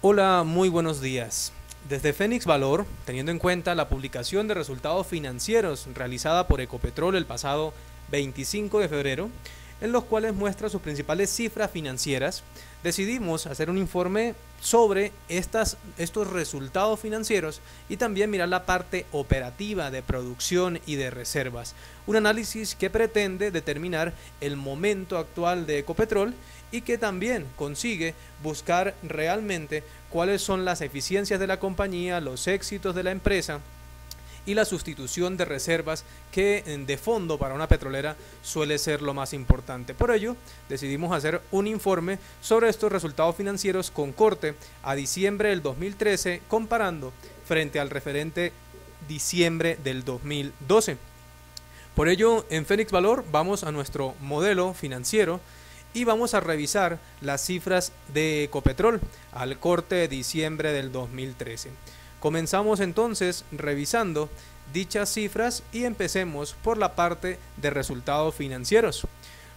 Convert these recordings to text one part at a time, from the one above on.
Hola, muy buenos días. Desde Fénix Valor, teniendo en cuenta la publicación de resultados financieros realizada por Ecopetrol el pasado 25 de febrero, en los cuales muestra sus principales cifras financieras, decidimos hacer un informe sobre estos resultados financieros y también mirar la parte operativa de producción y de reservas. Un análisis que pretende determinar el momento actual de Ecopetrol y que también consigue buscar realmente cuáles son las eficiencias de la compañía, los éxitos de la empresa y la sustitución de reservas que de fondo para una petrolera suele ser lo más importante. Por ello, decidimos hacer un informe sobre estos resultados financieros con corte a diciembre del 2013 comparando frente al referente diciembre del 2012. Por ello, en Fénix Valor vamos a nuestro modelo financiero y vamos a revisar las cifras de Ecopetrol al corte de diciembre del 2013. Comenzamos entonces revisando dichas cifras y empecemos por la parte de resultados financieros.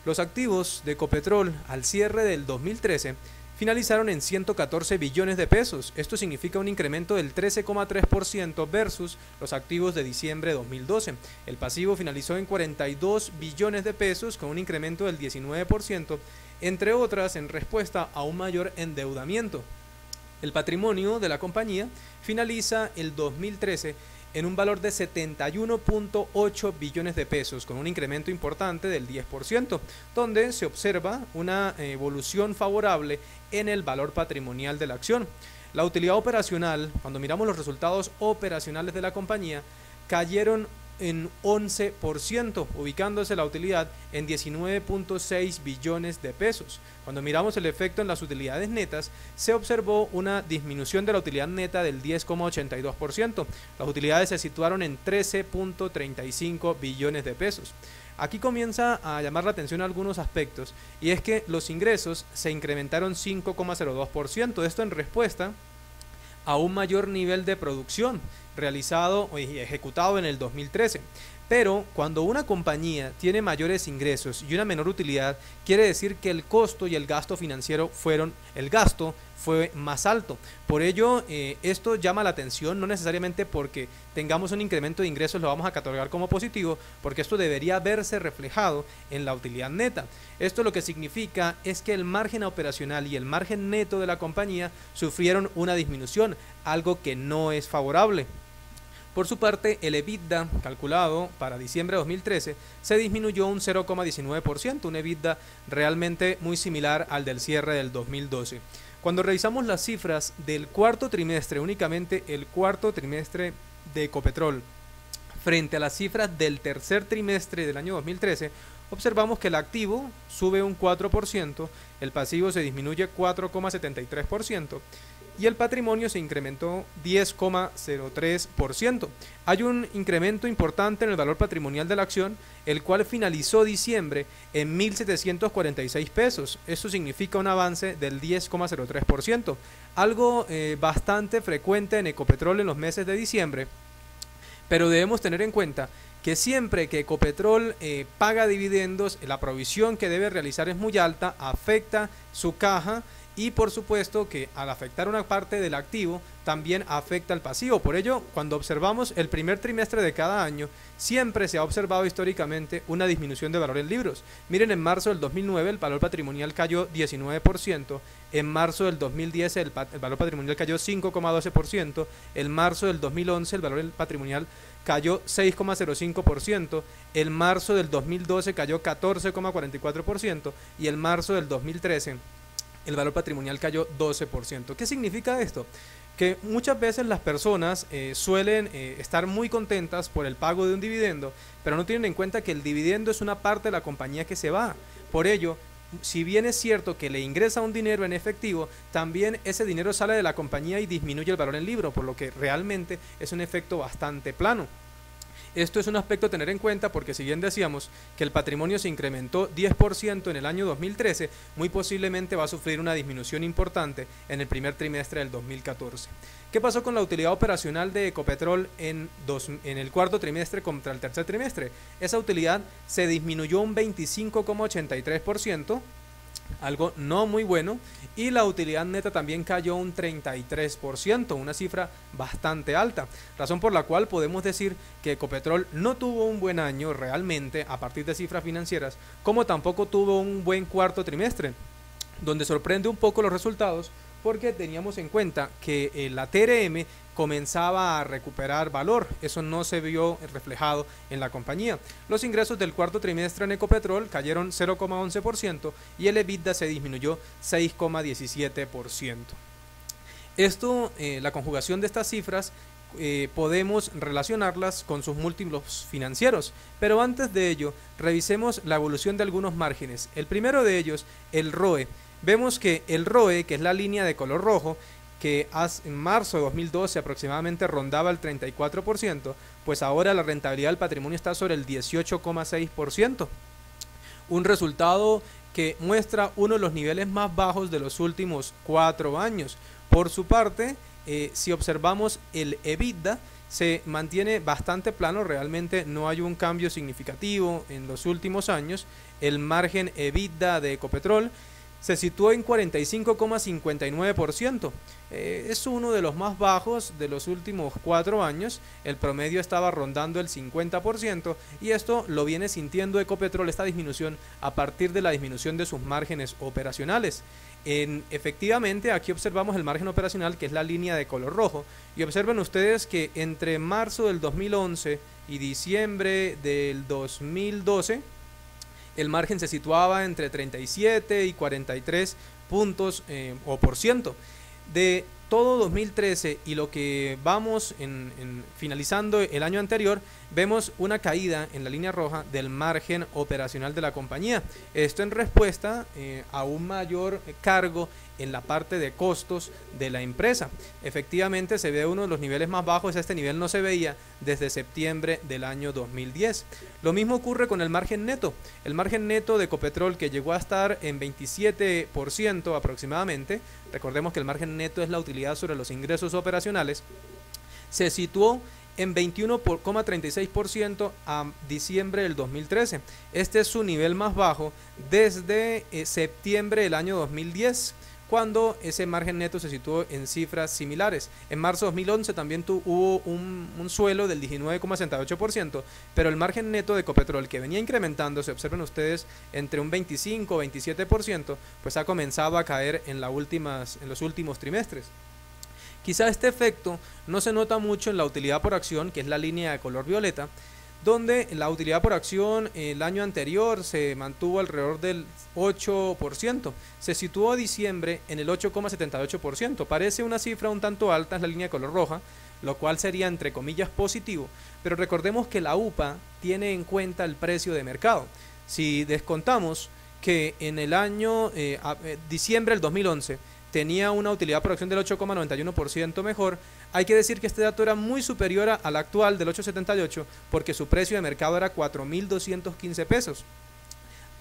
Los activos de Ecopetrol al cierre del 2013 finalizaron en 114 billones de pesos. Esto significa un incremento del 13,3% versus los activos de diciembre de 2012. El pasivo finalizó en 42 billones de pesos con un incremento del 19%, entre otras en respuesta a un mayor endeudamiento. El patrimonio de la compañía finaliza el 2013 en un valor de 71.8 billones de pesos, con un incremento importante del 10%, donde se observa una evolución favorable en el valor patrimonial de la acción. La utilidad operacional, cuando miramos los resultados operacionales de la compañía, cayeron en 11%, ubicándose la utilidad en 19.6 billones de pesos. Cuando miramos el efecto en las utilidades netas, se observó una disminución de la utilidad neta del 10,82%. Las utilidades se situaron en 13.35 billones de pesos. Aquí comienza a llamar la atención algunos aspectos, y es que los ingresos se incrementaron 5,02%, esto en respuesta a un mayor nivel de producción realizado y ejecutado en el 2013. Pero cuando una compañía tiene mayores ingresos y una menor utilidad, quiere decir que el costo y el gasto financiero el gasto fue más alto. Por ello, esto llama la atención, no necesariamente porque tengamos un incremento de ingresos lo vamos a catalogar como positivo, porque esto debería verse reflejado en la utilidad neta. Esto lo que significa es que el margen operacional y el margen neto de la compañía sufrieron una disminución, algo que no es favorable. Por su parte, el EBITDA calculado para diciembre de 2013 se disminuyó un 0,19%, un EBITDA realmente muy similar al del cierre del 2012. Cuando revisamos las cifras del cuarto trimestre, únicamente el cuarto trimestre de Ecopetrol, frente a las cifras del tercer trimestre del año 2013, observamos que el activo sube un 4%, el pasivo se disminuye 4,73%, y el patrimonio se incrementó 10,03%. Hay un incremento importante en el valor patrimonial de la acción, el cual finalizó diciembre en 1.746 pesos. Esto significa un avance del 10,03%, algo bastante frecuente en Ecopetrol en los meses de diciembre, pero debemos tener en cuenta que siempre que Ecopetrol paga dividendos, la provisión que debe realizar es muy alta, afecta su caja, y por supuesto que al afectar una parte del activo también afecta al pasivo. Por ello, cuando observamos el primer trimestre de cada año, siempre se ha observado históricamente una disminución de valor en libros. Miren, en marzo del 2009 el valor patrimonial cayó 19%, en marzo del 2010 el valor patrimonial cayó 5,12%, en marzo del 2011 el valor patrimonial cayó 6,05%, en marzo del 2012 cayó 14,44% y en marzo del 2013 el valor patrimonial cayó 12%. ¿Qué significa esto? Que muchas veces las personas suelen estar muy contentas por el pago de un dividendo, pero no tienen en cuenta que el dividendo es una parte de la compañía que se va. Por ello, si bien es cierto que le ingresa un dinero en efectivo, también ese dinero sale de la compañía y disminuye el valor en libro, por lo que realmente es un efecto bastante plano. Esto es un aspecto a tener en cuenta porque si bien decíamos que el patrimonio se incrementó 10% en el año 2013, muy posiblemente va a sufrir una disminución importante en el primer trimestre del 2014. ¿Qué pasó con la utilidad operacional de Ecopetrol en el cuarto trimestre contra el tercer trimestre? Esa utilidad se disminuyó un 25,83%, algo no muy bueno, y la utilidad neta también cayó un 33%, una cifra bastante alta, razón por la cual podemos decir que Ecopetrol no tuvo un buen año realmente a partir de cifras financieras, como tampoco tuvo un buen cuarto trimestre, donde sorprende un poco los resultados porque teníamos en cuenta que la TRM comenzaba a recuperar valor. Eso no se vio reflejado en la compañía. Los ingresos del cuarto trimestre en Ecopetrol cayeron 0,11% y el EBITDA se disminuyó 6,17%. Esto, la conjugación de estas cifras, podemos relacionarlas con sus múltiplos financieros, pero antes de ello revisemos la evolución de algunos márgenes. El primero de ellos, el ROE. Vemos que el ROE, que es la línea de color rojo, que en marzo de 2012 aproximadamente rondaba el 34%, pues ahora la rentabilidad del patrimonio está sobre el 18,6%. Un resultado que muestra uno de los niveles más bajos de los últimos 4 años. Por su parte, si observamos el EBITDA, se mantiene bastante plano, realmente no hay un cambio significativo en los últimos años. El margen EBITDA de Ecopetrol se situó en 45,59%. Es uno de los más bajos de los últimos 4 años. El promedio estaba rondando el 50% y esto lo viene sintiendo Ecopetrol, esta disminución, a partir de la disminución de sus márgenes operacionales. Efectivamente, aquí observamos el margen operacional, que es la línea de color rojo, y observen ustedes que entre marzo del 2011 y diciembre del 2012 el margen se situaba entre 37 y 43 puntos o por ciento. De todo 2013 y lo que vamos finalizando el año anterior, vemos una caída en la línea roja del margen operacional de la compañía. Esto en respuesta a un mayor cargo en la parte de costos de la empresa. Efectivamente se ve uno de los niveles más bajos. Este nivel no se veía desde septiembre del año 2010. Lo mismo ocurre con el margen neto. El margen neto de Ecopetrol, que llegó a estar en 27% aproximadamente, recordemos que el margen neto es la utilidad sobre los ingresos operacionales, se situó en 21,36% a diciembre del 2013. Este es su nivel más bajo desde septiembre del año 2010, cuando ese margen neto se situó en cifras similares. En marzo de 2011 también hubo un suelo del 19,68%, pero el margen neto de Ecopetrol, que venía incrementándose, observen ustedes, entre un 25 o 27%, pues ha comenzado a caer en los últimos trimestres. Quizá este efecto no se nota mucho en la utilidad por acción, que es la línea de color violeta, donde la utilidad por acción el año anterior se mantuvo alrededor del 8%, se situó a diciembre en el 8,78%, parece una cifra un tanto alta, es la línea de color roja, lo cual sería entre comillas positivo, pero recordemos que la UPA tiene en cuenta el precio de mercado. Si descontamos que en el año diciembre del 2011 tenía una utilidad por acción del 8,91% mejor, hay que decir que este dato era muy superior al actual del 8,78 porque su precio de mercado era 4.215 pesos.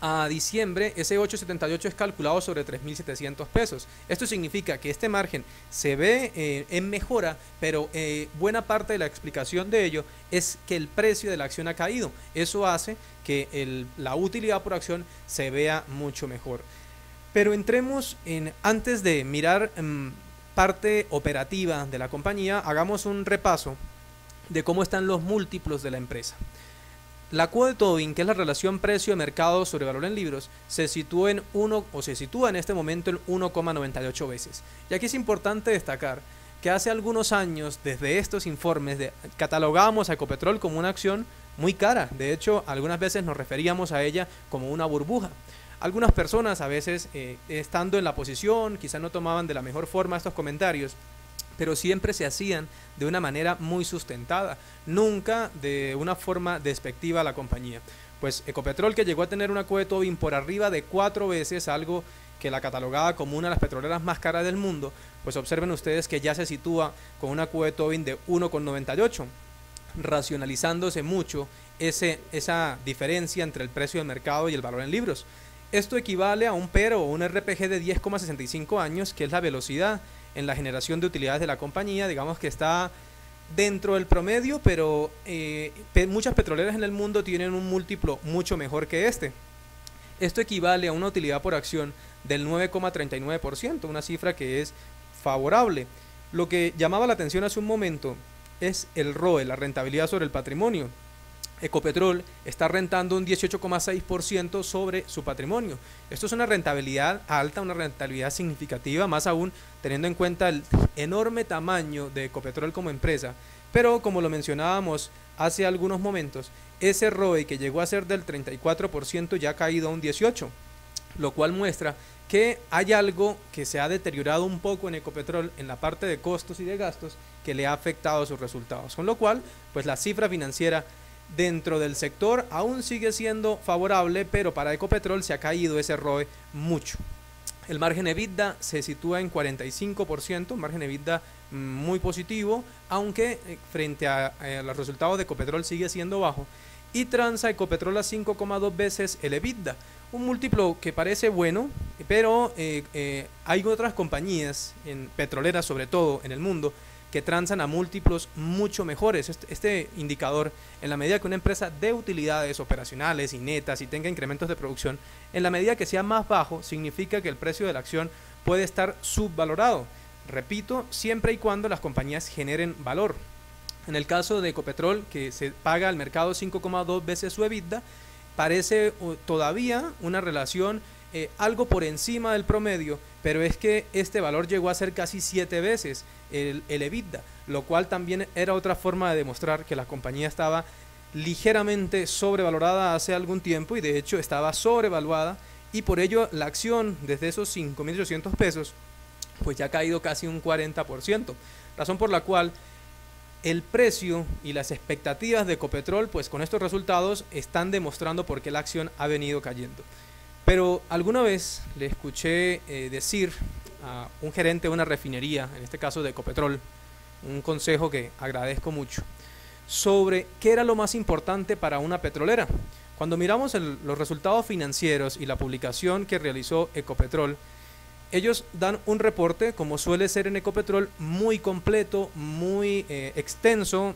A diciembre ese 8,78 es calculado sobre 3.700 pesos. Esto significa que este margen se ve en mejora, pero buena parte de la explicación de ello es que el precio de la acción ha caído. Eso hace que la utilidad por acción se vea mucho mejor. Pero entremos antes de mirar parte operativa de la compañía, hagamos un repaso de cómo están los múltiplos de la empresa. La quote Tobin, que es la relación precio-mercado sobre valor en libros, se sitúa en este momento en 1,98 veces. Y aquí es importante destacar que hace algunos años, desde estos informes, catalogábamos a Ecopetrol como una acción muy cara. De hecho, algunas veces nos referíamos a ella como una burbuja. Algunas personas a veces, estando en la posición, quizás no tomaban de la mejor forma estos comentarios, pero siempre se hacían de una manera muy sustentada, nunca de una forma despectiva a la compañía. Pues Ecopetrol, que llegó a tener una quote Tobin por arriba de 4 veces, algo que la catalogaba como una de las petroleras más caras del mundo, pues observen ustedes que ya se sitúa con una quote Tobin de 1,98, racionalizándose mucho esa diferencia entre el precio de mercado y el valor en libros. Esto equivale a un PER o un RPG de 10,65 años, que es la velocidad en la generación de utilidades de la compañía. Digamos que está dentro del promedio, pero muchas petroleras en el mundo tienen un múltiplo mucho mejor que este. Esto equivale a una utilidad por acción del 9,39%, una cifra que es favorable. Lo que llamaba la atención hace un momento es el ROE, la rentabilidad sobre el patrimonio. Ecopetrol está rentando un 18,6% sobre su patrimonio. Esto es una rentabilidad alta, una rentabilidad significativa, más aún teniendo en cuenta el enorme tamaño de Ecopetrol como empresa. Pero como lo mencionábamos hace algunos momentos, ese ROE que llegó a ser del 34% ya ha caído a un 18%, lo cual muestra que hay algo que se ha deteriorado un poco en Ecopetrol en la parte de costos y de gastos que le ha afectado a sus resultados. Con lo cual, pues la cifra financiera dentro del sector aún sigue siendo favorable, pero para Ecopetrol se ha caído ese ROE mucho. El margen EBITDA se sitúa en 45%, un margen EBITDA muy positivo, aunque frente a los resultados de Ecopetrol sigue siendo bajo, y transa Ecopetrol a 5,2 veces el EBITDA, un múltiplo que parece bueno, pero hay otras compañías petroleras, sobre todo en el mundo, que transan a múltiplos mucho mejores. Este indicador, en la medida que una empresa dé utilidades operacionales y netas y tenga incrementos de producción, en la medida que sea más bajo, significa que el precio de la acción puede estar subvalorado. Repito, siempre y cuando las compañías generen valor. En el caso de Ecopetrol, que se paga al mercado 5,2 veces su EBITDA, parece todavía una relación algo por encima del promedio, pero es que este valor llegó a ser casi 7 veces el EBITDA, lo cual también era otra forma de demostrar que la compañía estaba ligeramente sobrevalorada hace algún tiempo, y de hecho estaba sobrevaluada, y por ello la acción desde esos 5.800 pesos pues ya ha caído casi un 40%, razón por la cual el precio y las expectativas de Ecopetrol pues con estos resultados están demostrando por qué la acción ha venido cayendo. Pero alguna vez le escuché decir a un gerente de una refinería, en este caso de Ecopetrol, un consejo que agradezco mucho, sobre qué era lo más importante para una petrolera. Cuando miramos los resultados financieros y la publicación que realizó Ecopetrol, ellos dan un reporte, como suele ser en Ecopetrol, muy completo, muy extenso,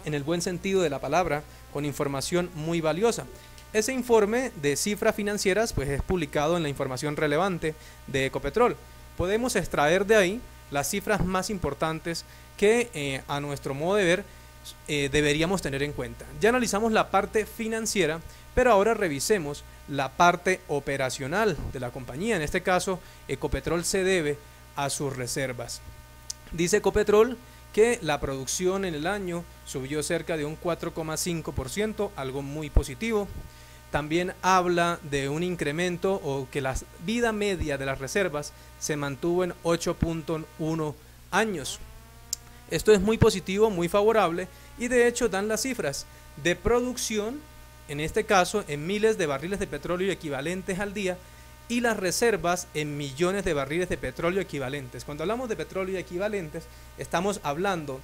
en el buen sentido de la palabra, con información muy valiosa. Ese informe de cifras financieras pues es publicado en la información relevante de Ecopetrol. Podemos extraer de ahí las cifras más importantes que a nuestro modo de ver deberíamos tener en cuenta. Ya analizamos la parte financiera, pero ahora revisemos la parte operacional de la compañía. En este caso, Ecopetrol se debe a sus reservas. Dice Ecopetrol que la producción en el año subió cerca de un 4,5%, algo muy positivo. También habla de un incremento o que la vida media de las reservas se mantuvo en 8,1 años. Esto es muy positivo, muy favorable, y de hecho dan las cifras de producción, en este caso en miles de barriles de petróleo equivalentes al día, y las reservas en millones de barriles de petróleo equivalentes. Cuando hablamos de petróleo equivalentes, estamos hablando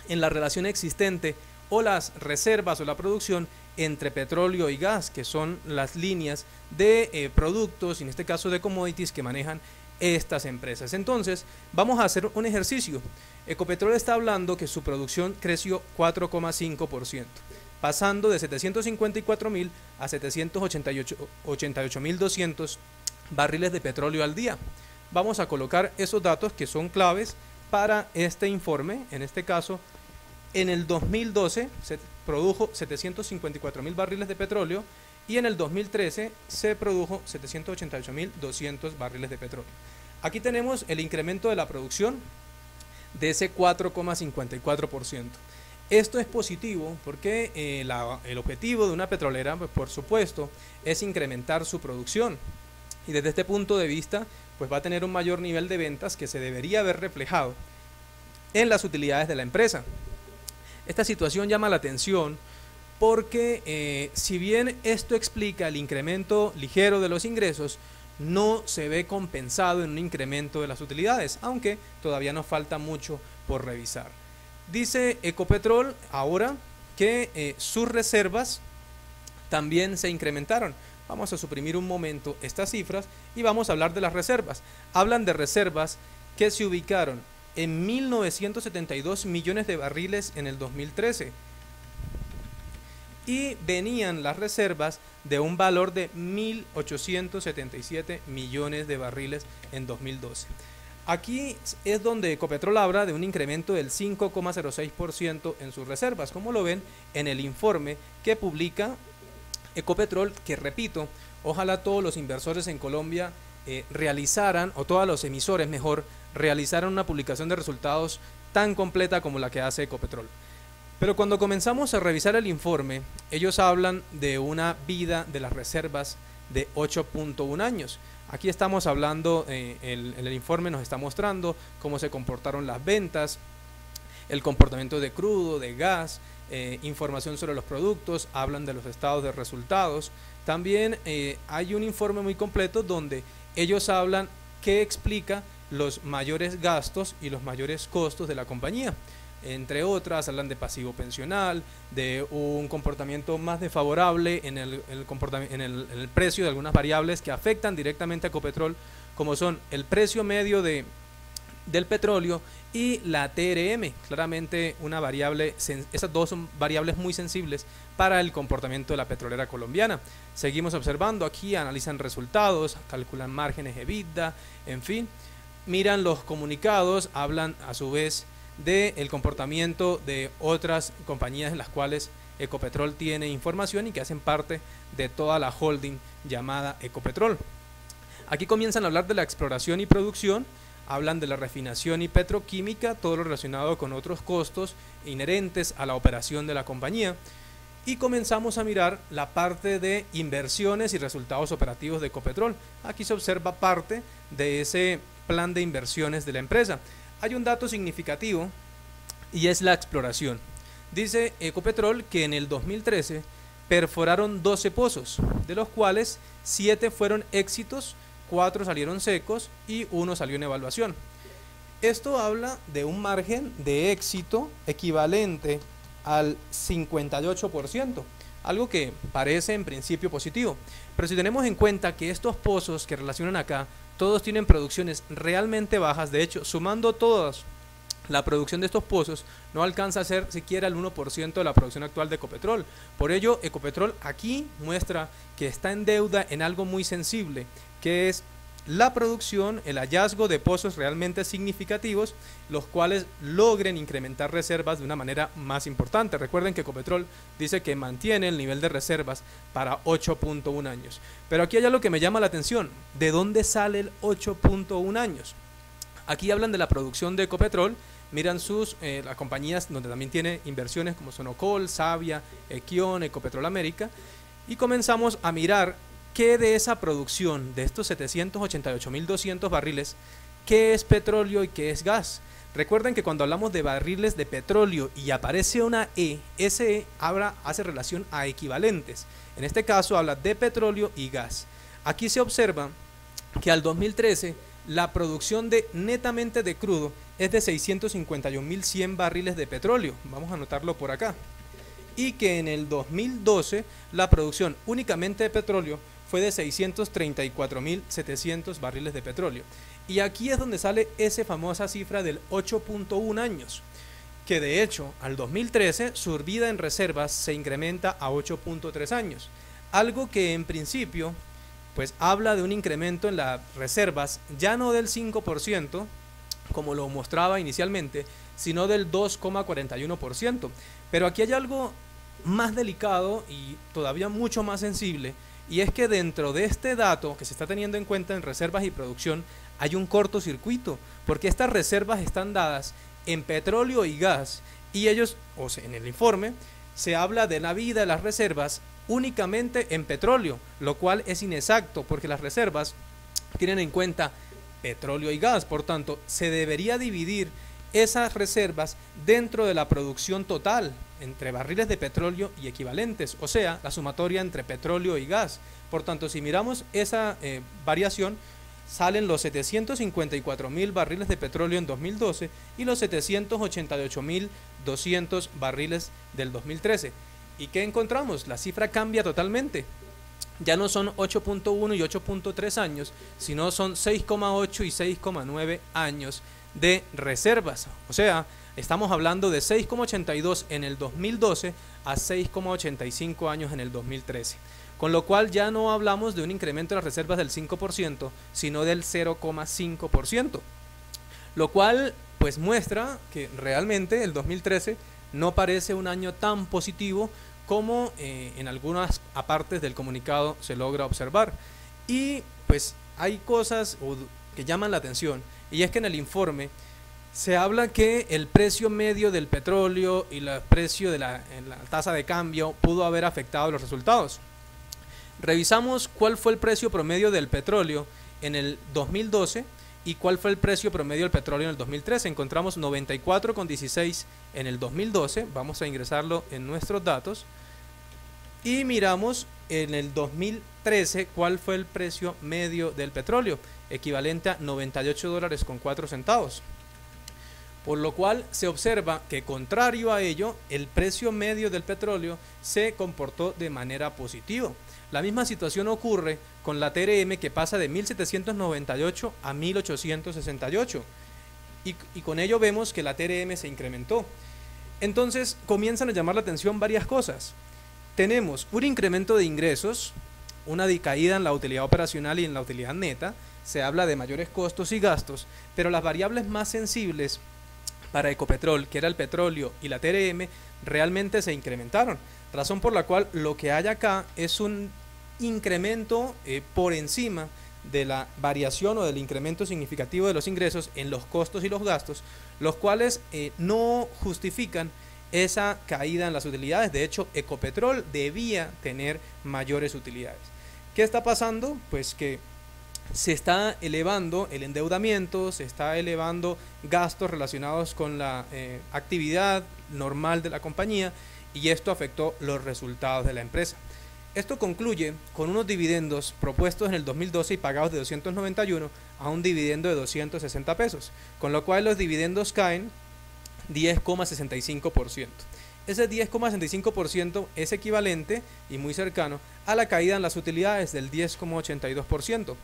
en la relación existente o las reservas o la producción entre petróleo y gas, que son las líneas de productos, en este caso de commodities, que manejan estas empresas. Entonces, vamos a hacer un ejercicio. Ecopetrol está hablando que su producción creció 4,5%, pasando de 754.000 a 788.200 barriles de petróleo al día. Vamos a colocar esos datos que son claves para este informe. En este caso, en el 2012 se produjo 754.000 barriles de petróleo y en el 2013 se produjo 788.200 barriles de petróleo. Aquí tenemos el incremento de la producción de ese 4,54%. Esto es positivo porque el objetivo de una petrolera, pues, por supuesto, es incrementar su producción. Y desde este punto de vista, pues va a tener un mayor nivel de ventas que se debería haber reflejado en las utilidades de la empresa. Esta situación llama la atención porque si bien esto explica el incremento ligero de los ingresos, no se ve compensado en un incremento de las utilidades, aunque todavía nos falta mucho por revisar. Dice Ecopetrol ahora que sus reservas también se incrementaron. Vamos a suprimir un momento estas cifras y vamos a hablar de las reservas. Hablan de reservas que se ubicaron en 1.972 millones de barriles en el 2013 y venían las reservas de un valor de 1.877 millones de barriles en 2012. Aquí es donde Ecopetrol habla de un incremento del 5,06% en sus reservas, como lo ven en el informe que publica Ecopetrol, que repito, ojalá todos los inversores en Colombia realizaran, o todos los emisores mejor, realizaran una publicación de resultados tan completa como la que hace Ecopetrol. Pero cuando comenzamos a revisar el informe, ellos hablan de una vida de las reservas de 8.1 años. Aquí estamos hablando, el informe nos está mostrando cómo se comportaron las ventas, el comportamiento de crudo, de gas, información sobre los productos, hablan de los estados de resultados. También hay un informe muy completo donde ellos hablan que explica los mayores gastos y los mayores costos de la compañía. Entre otras, hablan de pasivo pensional, de un comportamiento más desfavorable en el precio de algunas variables que afectan directamente a Ecopetrol, como son el precio medio del petróleo y la TRM, claramente una variable, esas dos son variables muy sensibles para el comportamiento de la petrolera colombiana. Seguimos observando aquí, analizan resultados, calculan márgenes EBITDA, en fin, miran los comunicados, hablan a su vez del comportamiento de otras compañías en las cuales Ecopetrol tiene información y que hacen parte de toda la holding llamada Ecopetrol. Aquí comienzan a hablar de la exploración y producción, hablan de la refinación y petroquímica, todo lo relacionado con otros costos inherentes a la operación de la compañía, y comenzamos a mirar la parte de inversiones y resultados operativos de Ecopetrol. Aquí se observa parte de ese plan de inversiones de la empresa. Hay un dato significativo y es la exploración. Dice Ecopetrol que en el 2013 perforaron 12 pozos, de los cuales 7 fueron éxitos, 4 salieron secos y 1 salió en evaluación. Esto habla de un margen de éxito equivalente al 58%, algo que parece en principio positivo. Pero si tenemos en cuenta que estos pozos que relacionan acá, todos tienen producciones realmente bajas, de hecho, sumando todas la producción de estos pozos, no alcanza a ser siquiera el 1% de la producción actual de Ecopetrol. Por ello, Ecopetrol aquí muestra que está en deuda en algo muy sensible, que es la producción, el hallazgo de pozos realmente significativos, los cuales logren incrementar reservas de una manera más importante. Recuerden que Ecopetrol dice que mantiene el nivel de reservas para 8.1 años. Pero aquí hay algo que me llama la atención. ¿De dónde sale el 8.1 años? Aquí hablan de la producción de Ecopetrol, miran las compañías donde también tiene inversiones como Sonocol, Savia, Equion, Ecopetrol América, y comenzamos a mirar qué de esa producción, de estos 788.200 barriles, qué es petróleo y qué es gas. Recuerden que cuando hablamos de barriles de petróleo y aparece una E, ese E hace relación a equivalentes. En este caso habla de petróleo y gas. Aquí se observa que al 2013 la producción netamente de crudo es de 651.100 barriles de petróleo. Vamos a anotarlo por acá. Y que en el 2012 la producción únicamente de petróleo fue de 634.700 barriles de petróleo. Y aquí es donde sale esa famosa cifra del 8.1 años, que de hecho al 2013 su vida en reservas se incrementa a 8.3 años, algo que en principio pues habla de un incremento en las reservas ya no del 5%, como lo mostraba inicialmente, sino del 2,41%. Pero aquí hay algo más delicado y todavía mucho más sensible, y es que dentro de este dato que se está teniendo en cuenta en reservas y producción hay un cortocircuito, porque estas reservas están dadas en petróleo y gas, y ellos, o sea, en el informe se habla de la vida de las reservas únicamente en petróleo, lo cual es inexacto porque las reservas tienen en cuenta petróleo y gas. Por tanto, se debería dividir esas reservas dentro de la producción total entre barriles de petróleo y equivalentes, o sea, la sumatoria entre petróleo y gas. Por tanto, si miramos esa variación, salen los 754.000 barriles de petróleo en 2012 y los 788.200 barriles del 2013. ¿Y qué encontramos? La cifra cambia totalmente. Ya no son 8.1 y 8.3 años, sino son 6,8 y 6,9 años de reservas. O sea, Estamos hablando de 6,82 en el 2012 a 6,85 años en el 2013. Con lo cual ya no hablamos de un incremento de las reservas del 5%, sino del 0,5%. Lo cual pues muestra que realmente el 2013 no parece un año tan positivo como en algunas partes del comunicado se logra observar. Y pues hay cosas que llaman la atención, y es que en el informe se habla que el precio medio del petróleo y el precio de la tasa de cambio pudo haber afectado los resultados. Revisamos cuál fue el precio promedio del petróleo en el 2012 y cuál fue el precio promedio del petróleo en el 2013. Encontramos 94,16 en el 2012, vamos a ingresarlo en nuestros datos, y miramos en el 2013 cuál fue el precio medio del petróleo, equivalente a $98.04. Por lo cual se observa que, contrario a ello, el precio medio del petróleo se comportó de manera positiva. La misma situación ocurre con la TRM, que pasa de 1.798 a 1.868, y con ello vemos que la TRM se incrementó. Entonces comienzan a llamar la atención varias cosas. Tenemos un incremento de ingresos, una decaída en la utilidad operacional y en la utilidad neta, se habla de mayores costos y gastos, pero las variables más sensibles para Ecopetrol, que era el petróleo y la TRM, realmente se incrementaron, razón por la cual lo que hay acá es un incremento por encima de la variación o del incremento significativo de los ingresos en los costos y los gastos, los cuales no justifican esa caída en las utilidades. De hecho, Ecopetrol debía tener mayores utilidades. ¿Qué está pasando? Pues que se está elevando el endeudamiento, se está elevando gastos relacionados con la actividad normal de la compañía, y esto afectó los resultados de la empresa. Esto concluye con unos dividendos propuestos en el 2012 y pagados de 291 a un dividendo de 260 pesos, con lo cual los dividendos caen 10,65%. Ese 10,65% es equivalente y muy cercano a la caída en las utilidades del 10,82%.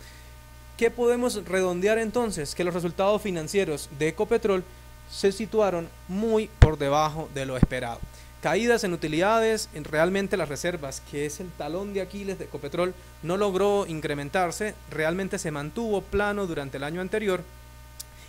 ¿Qué podemos redondear entonces? Que los resultados financieros de Ecopetrol se situaron muy por debajo de lo esperado. Caídas en utilidades, realmente las reservas, que es el talón de Aquiles de Ecopetrol, no logró incrementarse, realmente se mantuvo plano durante el año anterior,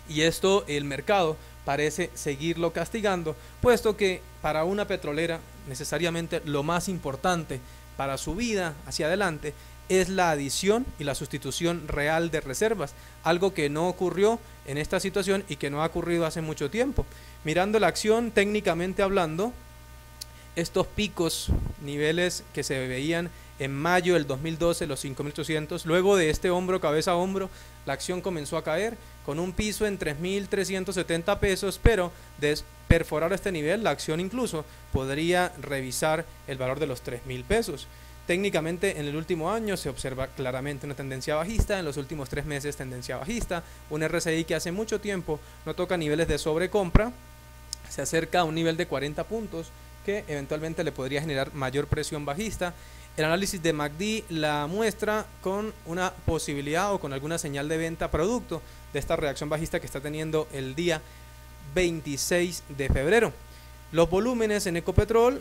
y esto el mercado parece seguirlo castigando, puesto que para una petrolera necesariamente lo más importante para su vida hacia adelante es la adición y la sustitución real de reservas, algo que no ocurrió en esta situación y que no ha ocurrido hace mucho tiempo. Mirando la acción técnicamente hablando, estos picos, niveles que se veían en mayo del 2012, los 5.800, luego de este hombro, cabeza a hombro, la acción comenzó a caer con un piso en 3.370 pesos, pero de perforar este nivel, la acción incluso podría revisar el valor de los 3.000 pesos. Técnicamente en el último año se observa claramente una tendencia bajista, en los últimos 3 meses tendencia bajista, un RSI que hace mucho tiempo no toca niveles de sobrecompra, se acerca a un nivel de 40 puntos que eventualmente le podría generar mayor presión bajista. El análisis de MACD la muestra con una posibilidad o con alguna señal de venta producto de esta reacción bajista que está teniendo el día 26 de febrero. Los volúmenes en Ecopetrol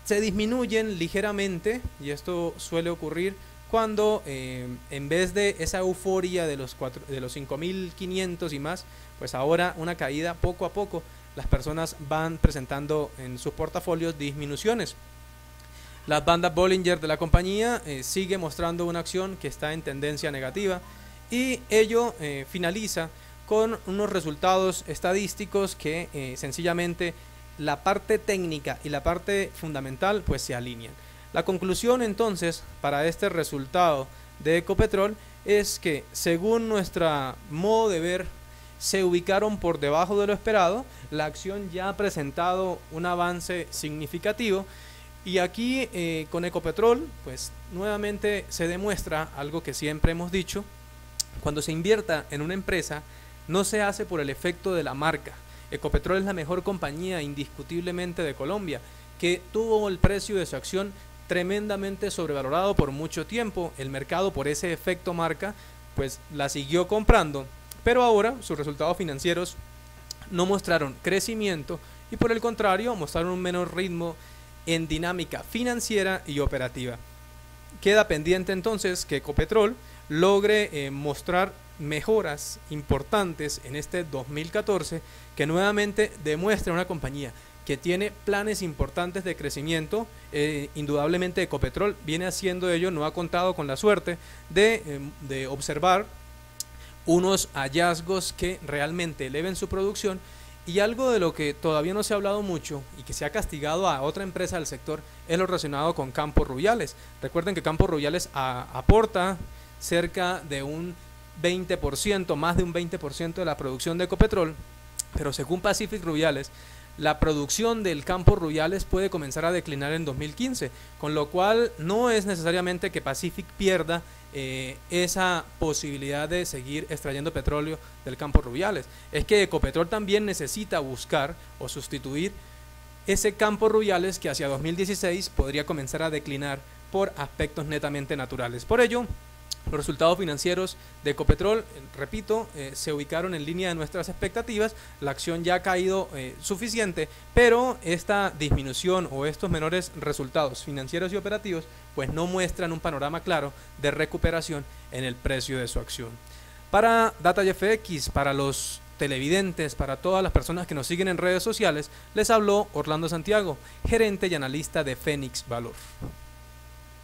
se disminuyen ligeramente, y esto suele ocurrir cuando en vez de esa euforia de los 5.500 y más, pues ahora una caída poco a poco, las personas van presentando en sus portafolios disminuciones. Las bandas Bollinger de la compañía sigue mostrando una acción que está en tendencia negativa, y ello finaliza con unos resultados estadísticos que sencillamente la parte técnica y la parte fundamental pues se alinean. La conclusión entonces para este resultado de Ecopetrol es que, según nuestro modo de ver, se ubicaron por debajo de lo esperado. La acción ya ha presentado un avance significativo, y aquí con Ecopetrol pues nuevamente se demuestra algo que siempre hemos dicho: cuando se invierta en una empresa no se hace por el efecto de la marca. Ecopetrol es la mejor compañía indiscutiblemente de Colombia, que tuvo el precio de su acción tremendamente sobrevalorado por mucho tiempo. El mercado, por ese efecto marca, pues la siguió comprando, pero ahora sus resultados financieros no mostraron crecimiento y por el contrario mostraron un menor ritmo en dinámica financiera y operativa. Queda pendiente entonces que Ecopetrol logre mostrar mejoras importantes en este 2014 que nuevamente demuestre una compañía que tiene planes importantes de crecimiento. Indudablemente Ecopetrol viene haciendo ello, no ha contado con la suerte de observar unos hallazgos que realmente eleven su producción. Y algo de lo que todavía no se ha hablado mucho y que se ha castigado a otra empresa del sector es lo relacionado con Campos Rubiales. Recuerden que Campos Rubiales aporta cerca de un 20%, más de un 20% de la producción de Ecopetrol, pero según Pacific Rubiales, la producción del Campos Rubiales puede comenzar a declinar en 2015, con lo cual no es necesariamente que Pacific pierda esa posibilidad de seguir extrayendo petróleo del Campos Rubiales. Es que Ecopetrol también necesita buscar o sustituir ese Campos Rubiales que hacia 2016 podría comenzar a declinar por aspectos netamente naturales. Por ello, los resultados financieros de Ecopetrol, repito, se ubicaron en línea de nuestras expectativas. La acción ya ha caído suficiente, pero esta disminución o estos menores resultados financieros y operativos pues no muestran un panorama claro de recuperación en el precio de su acción. Para DataFX, para los televidentes, para todas las personas que nos siguen en redes sociales, les habló Orlando Santiago, gerente y analista de Fénix Valor.